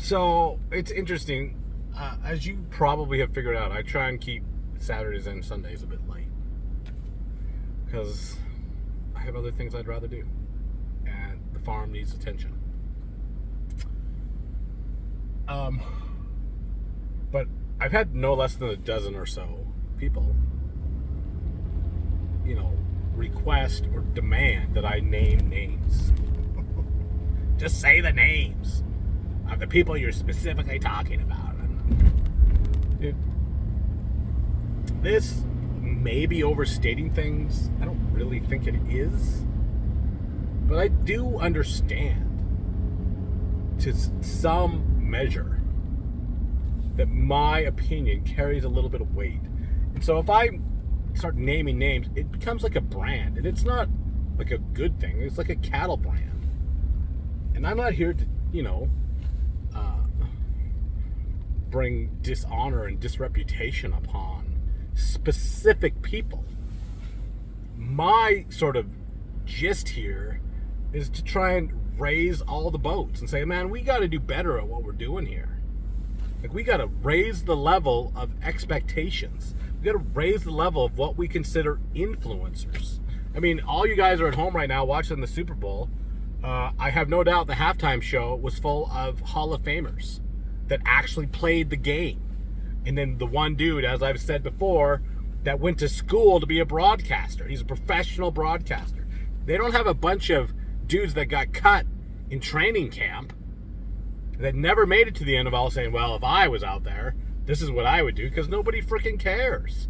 So it's interesting. As you probably have figured out, I try and keep Saturdays and Sundays a bit light because I have other things I'd rather do, and the farm needs attention. But I've had no less than a dozen or so people, request or demand that I name names. Just say the names of the people you're specifically talking about. Dude, this may be overstating things. I don't really think it is. But I do understand to some measure that my opinion carries a little bit of weight. And so if I start naming names, it becomes like a brand. And it's not like a good thing. It's like a cattle brand. And I'm not here to, bring dishonor and disreputation upon specific people. My sort of gist here is to try and raise all the boats and say, man, we got to do better at what we're doing here. Like, we got to raise the level of expectations. We got to raise the level of what we consider influencers. I mean, all you guys are at home right now watching the Super Bowl. I have no doubt the halftime show was full of Hall of Famers that actually played the game. And then the one dude, as I've said before, that went to school to be a broadcaster. He's a professional broadcaster. They don't have a bunch of dudes that got cut in training camp that never made it to the NFL saying, well, if I was out there, this is what I would do, because nobody freaking cares.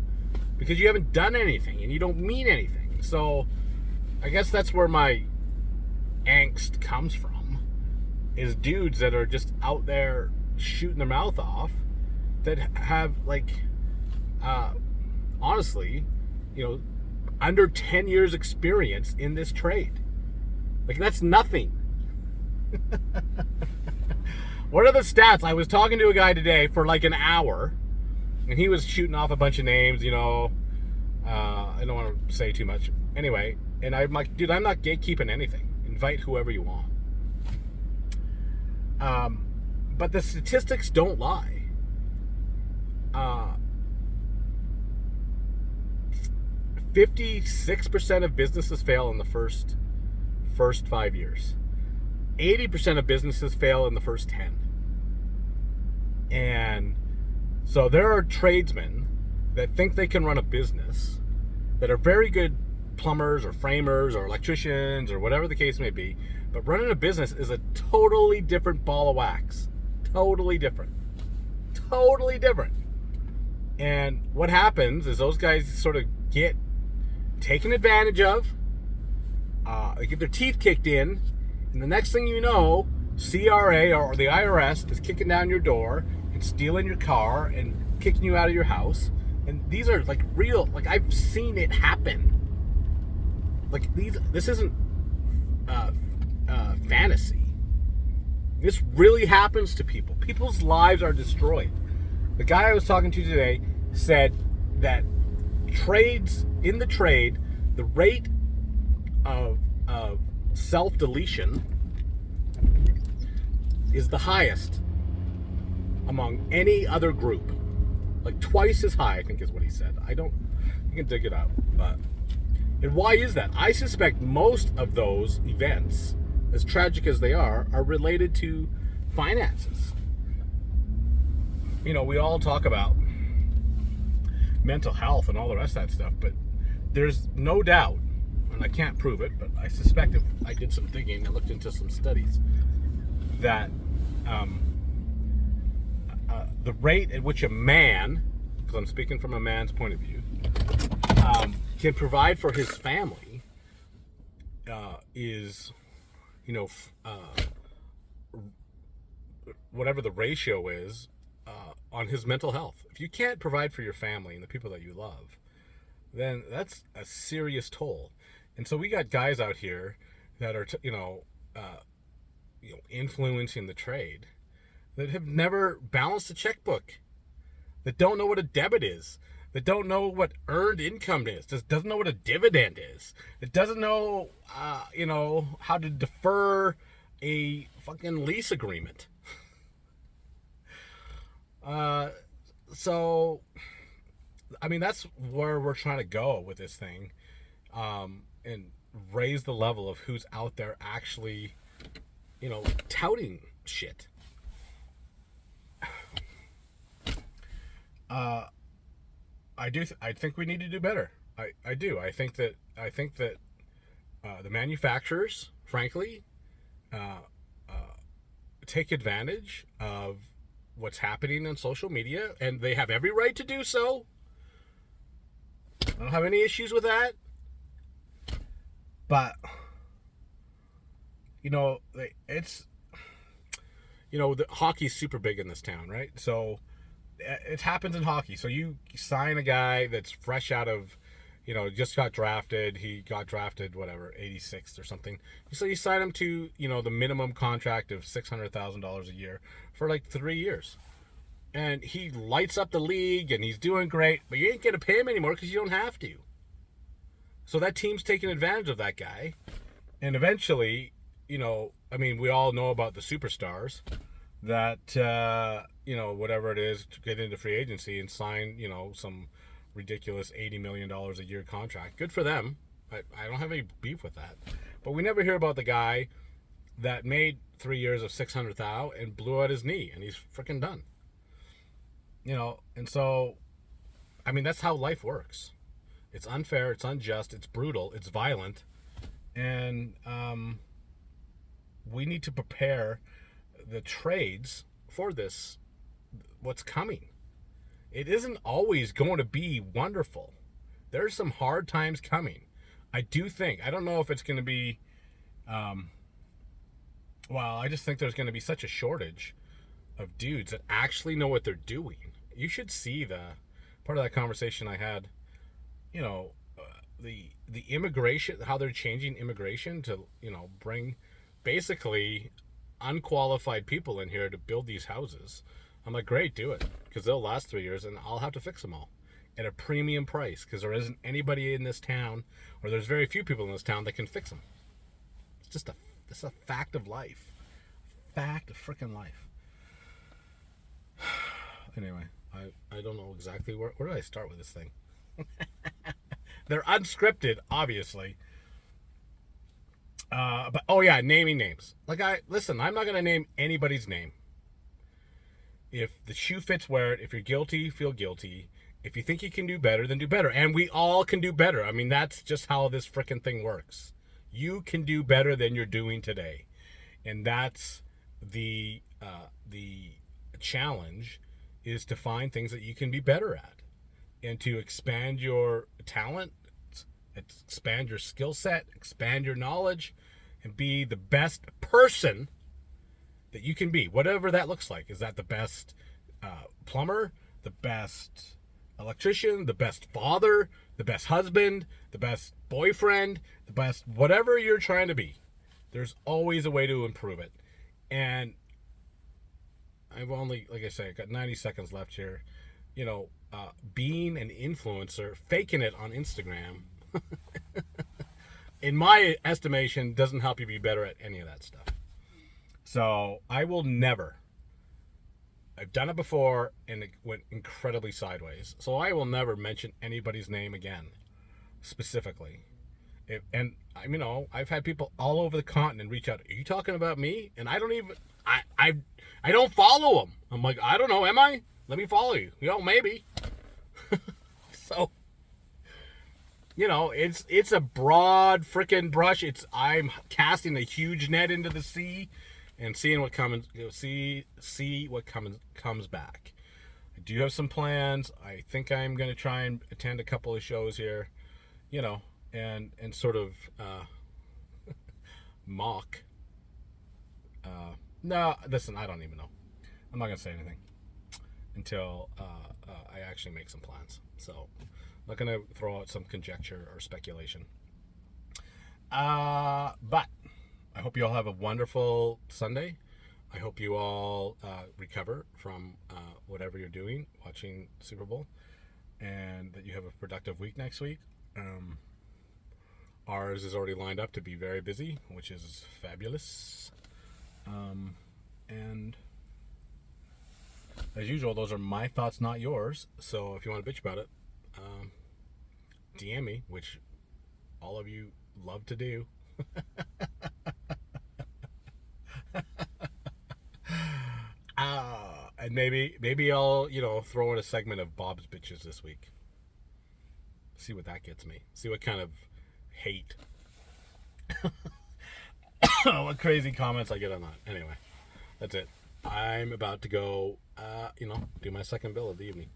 Because you haven't done anything and you don't mean anything. So I guess that's where my angst comes from, is dudes that are just out there shooting their mouth off that have, honestly, under 10 years experience in this trade. Like, that's nothing. What are the stats? I was talking to a guy today for like an hour, and he was shooting off a bunch of names, I don't want to say too much. Anyway, and I'm like, dude, I'm not gatekeeping anything. Invite whoever you want. But the statistics don't lie. 56% of businesses fail in the first 5 years. 80% of businesses fail in the first 10. And so there are tradesmen that think they can run a business, that are very good plumbers or framers or electricians or whatever the case may be, but running a business is a totally different ball of wax. Totally different. And what happens is those guys sort of get taken advantage of, they get their teeth kicked in, and the next thing you know, CRA or the IRS is kicking down your door and stealing your car and kicking you out of your house. And these are like real, like, I've seen it happen. Like, this isn't fantasy. This really happens to people. People's lives are destroyed. The guy I was talking to today said that in the trade, the rate of self-deletion is the highest among any other group. Like, twice as high, I think is what he said. You can dig it out. And why is that? I suspect most of those events, as tragic as they are related to finances. We all talk about mental health and all the rest of that stuff, but there's no doubt, and I can't prove it, but I suspect, if I did some digging and looked into some studies, that the rate at which a man, because I'm speaking from a man's point of view, can provide for his family is, whatever the ratio is on his mental health. If you can't provide for your family and the people that you love, then that's a serious toll. And so we got guys out here that are, influencing the trade, that have never balanced a checkbook, that don't know what a debit is, that don't know what earned income is, doesn't know what a dividend is, that doesn't know, how to defer a fucking lease agreement. Uh, so, I mean, that's where we're trying to go with this thing, and raise the level of who's out there actually, touting shit. Uh, I think we need to do better. I do. I think that the manufacturers, frankly, uh, take advantage of what's happening on social media, and they have every right to do so. I don't have any issues with that. But it's the hockey's super big in this town, right? So it happens in hockey. So you sign a guy that's fresh out of, just got drafted. He got drafted, whatever, 86th or something. So you sign him to, the minimum contract of $600,000 a year for like 3 years. And he lights up the league and he's doing great, but you ain't going to pay him anymore because you don't have to. So that team's taking advantage of that guy. And eventually, we all know about the superstars that, whatever it is, to get into free agency and sign, some ridiculous $80 million a year contract. Good for them. I don't have any beef with that. But we never hear about the guy that made 3 years of $600,000 and blew out his knee and he's freaking done. And so, that's how life works. It's unfair, it's unjust, it's brutal, it's violent. And we need to prepare the trades for this, what's coming. It isn't always going to be wonderful. There's some hard times coming. I don't know if it's going to be, I just think there's going to be such a shortage of dudes that actually know what they're doing. You should see the part of that conversation I had, the immigration, how they're changing immigration to, bring basically unqualified people in here to build these houses. I'm like, great, do it, because they'll last 3 years and I'll have to fix them all at a premium price, because there isn't anybody in this town, or there's very few people in this town that can fix them. It's a fact of life. Fact of freaking life. Anyway, I don't know exactly where do I start with this thing. They're unscripted, obviously. But naming names. I'm not gonna name anybody's name. If the shoe fits, wear it. If you're guilty, feel guilty. If you think you can do better, then do better. And we all can do better. That's just how this frickin' thing works. You can do better than you're doing today, and that's the challenge, is to find things that you can be better at, and to expand your talent, expand your skill set, expand your knowledge, and be the best person that you can be, whatever that looks like. Is that the best plumber, the best electrician, the best father, the best husband, the best boyfriend, the best whatever you're trying to be? There's always a way to improve it. And I've only, like I say, got 90 seconds left here. Being an influencer, faking it on Instagram, in my estimation, doesn't help you be better at any of that stuff. So I will never, I've done it before and it went incredibly sideways. So I will never mention anybody's name again, specifically. I've had people all over the continent reach out. Are you talking about me? And I don't even, I don't follow them. I'm like, I don't know, am I? Let me follow you. Maybe. So, it's a broad freaking brush. I'm casting a huge net into the sea and seeing what comes, see what comes back. I do have some plans. I think I'm going to try and attend a couple of shows here, and sort of mock. No, listen, I don't even know. I'm not going to say anything until I actually make some plans. So I'm not going to throw out some conjecture or speculation. But I hope you all have a wonderful Sunday. I hope you all recover from whatever you're doing, watching Super Bowl, and that you have a productive week next week. Ours is already lined up to be very busy, which is fabulous. And As usual, those are my thoughts, not yours. So if you want to bitch about it, DM me, which all of you love to do. And maybe I'll throw in a segment of Bob's bitches this week. See what that gets me. See what kind of hate, what crazy comments I get on that. Anyway, that's it. I'm about to go, do my second bill of the evening.